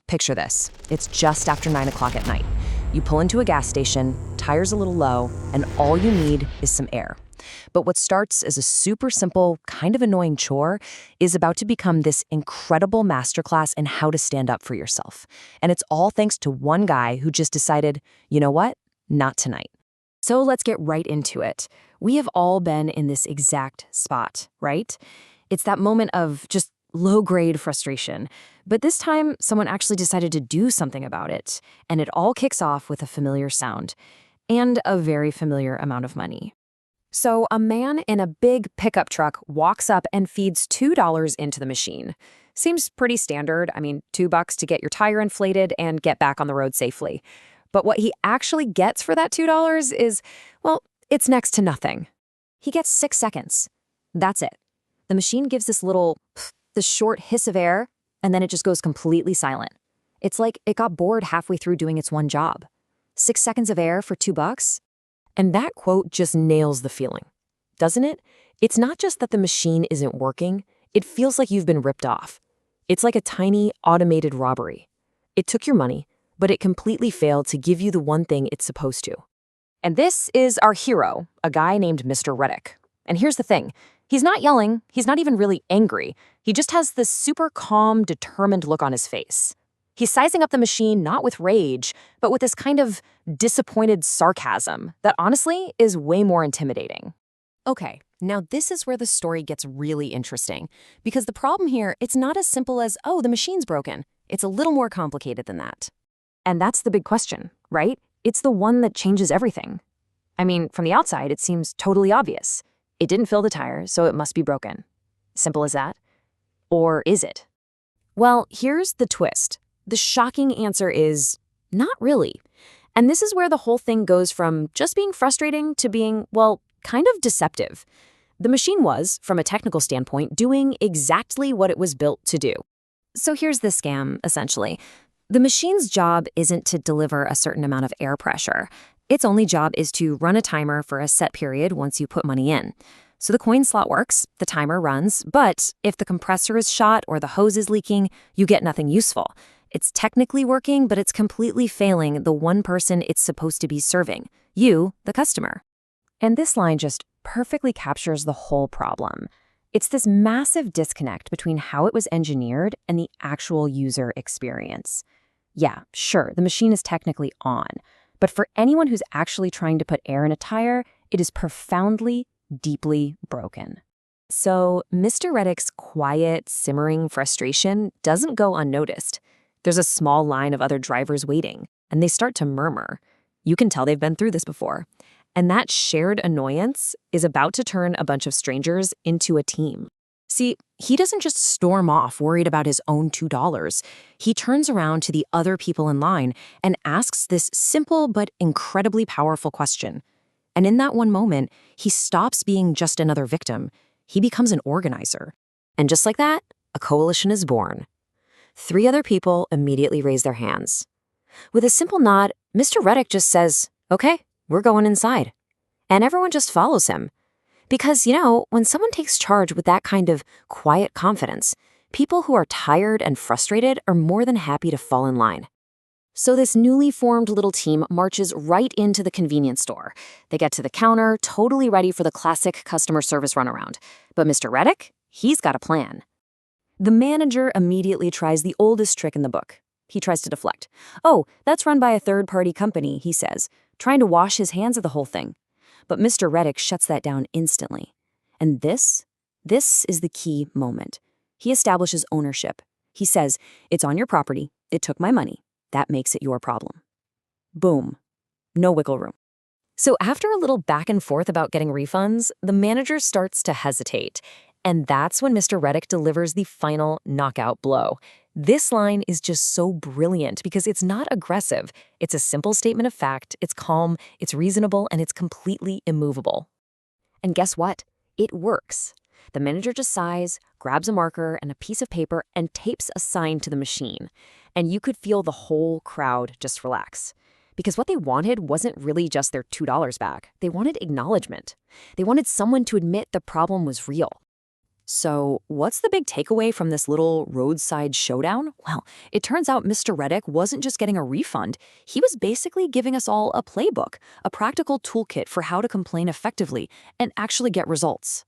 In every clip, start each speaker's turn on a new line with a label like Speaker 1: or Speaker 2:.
Speaker 1: Picture this. It's just after 9 o'clock at night. You pull into a gas station, tires a little low, and all you need is some air. But what starts as a super simple, kind of annoying chore is about to become this incredible masterclass in how to stand up for yourself. And it's all thanks to one guy who just decided, you know what? Not tonight. So let's get right into it. We have all been in this exact spot, right? It's that moment of just low-grade frustration. But this time, someone actually decided to do something about it. And it all kicks off with a familiar sound and a very familiar amount of money. So a man in a big pickup truck walks up and feeds $2 into the machine. Seems pretty standard. I mean, $2 to get your tire inflated and get back on the road safely. But what he actually gets for that $2 is, well, it's next to nothing. He gets 6 seconds. That's it. The machine gives this short hiss of air, and then it just goes completely silent. It's like it got bored halfway through doing its one job. 6 seconds of air for $2? And that quote just nails the feeling, doesn't it? It's not just that the machine isn't working, it feels like you've been ripped off. It's like a tiny, automated robbery. It took your money, but it completely failed to give you the one thing it's supposed to. And this is our hero, a guy named Mr. Reddick. And here's the thing. He's not yelling, he's not even really angry. He just has this super calm, determined look on his face. He's sizing up the machine not with rage, but with this kind of disappointed sarcasm that honestly is way more intimidating. Okay, now this is where the story gets really interesting. Because the problem here, it's not as simple as, oh, the machine's broken. It's a little more complicated than that. And that's the big question, right? It's the one that changes everything. I mean, from the outside, it seems totally obvious. It didn't fill the tire, so it must be broken. Simple as that. Or is it? Well, here's the twist. The shocking answer is not really. And this is where the whole thing goes from just being frustrating to being, well, kind of deceptive. The machine was, from a technical standpoint, doing exactly what it was built to do. So here's the scam, essentially. The machine's job isn't to deliver a certain amount of air pressure. Its only job is to run a timer for a set period once you put money in. So the coin slot works, the timer runs, but if the compressor is shot or the hose is leaking, you get nothing useful. It's technically working, but it's completely failing the one person it's supposed to be serving, you, the customer. And this line just perfectly captures the whole problem. It's this massive disconnect between how it was engineered and the actual user experience. Yeah, sure, the machine is technically on, but for anyone who's actually trying to put air in a tire, it is profoundly, deeply broken. So Mr. Reddick's quiet, simmering frustration doesn't go unnoticed. There's a small line of other drivers waiting, and they start to murmur. You can tell they've been through this before. And that shared annoyance is about to turn a bunch of strangers into a team. See, he doesn't just storm off worried about his own $2. He turns around to the other people in line and asks this simple but incredibly powerful question. And in that one moment, he stops being just another victim. He becomes an organizer. And just like that, a coalition is born. 3 other people immediately raise their hands. With a simple nod, Mr. Reddick just says, okay, we're going inside. And everyone just follows him. Because, when someone takes charge with that kind of quiet confidence, people who are tired and frustrated are more than happy to fall in line. So this newly formed little team marches right into the convenience store. They get to the counter, totally ready for the classic customer service runaround. But Mr. Reddick, he's got a plan. The manager immediately tries the oldest trick in the book. He tries to deflect. Oh, that's run by a third-party company, he says, trying to wash his hands of the whole thing. But Mr. Reddick shuts that down instantly. And this is the key moment. He establishes ownership. He says, it's on your property, it took my money, that makes it your problem. Boom. No wiggle room. So after a little back and forth about getting refunds, the manager starts to hesitate. And that's when Mr. Reddick delivers the final knockout blow. This line is just so brilliant because it's not aggressive. It's a simple statement of fact, it's calm, it's reasonable, and it's completely immovable. And guess what? It works. The manager just sighs, grabs a marker and a piece of paper, and tapes a sign to the machine. And you could feel the whole crowd just relax. Because what they wanted wasn't really just their $2 back. They wanted acknowledgement. They wanted someone to admit the problem was real. So, what's the big takeaway from this little roadside showdown? Well, it turns out Mr. Reddick wasn't just getting a refund, he was basically giving us all a playbook, a practical toolkit for how to complain effectively and actually get results.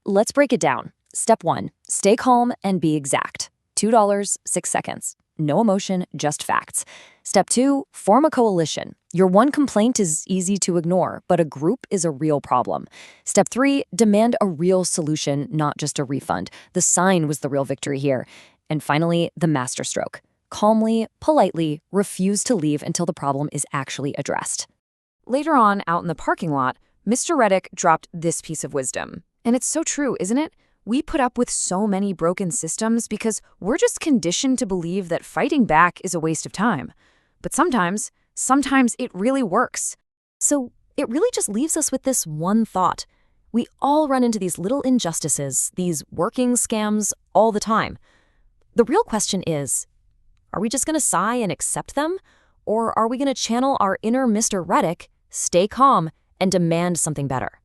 Speaker 1: Let's break it down. Step 1, stay calm and be exact. $2, 6 seconds. No emotion, just facts. Step 2, form a coalition. Your one complaint is easy to ignore, but a group is a real problem. Step 3, demand a real solution, not just a refund. The sign was the real victory here. And finally, the masterstroke. Calmly, politely, refuse to leave until the problem is actually addressed. Later on, out in the parking lot, Mr. Reddick dropped this piece of wisdom. And it's so true, isn't it? We put up with so many broken systems because we're just conditioned to believe that fighting back is a waste of time. But sometimes it really works. So it really just leaves us with this one thought. We all run into these little injustices, these working scams all the time. The real question is, are we just going to sigh and accept them? Or are we going to channel our inner Mr. Reddick, stay calm, and demand something better?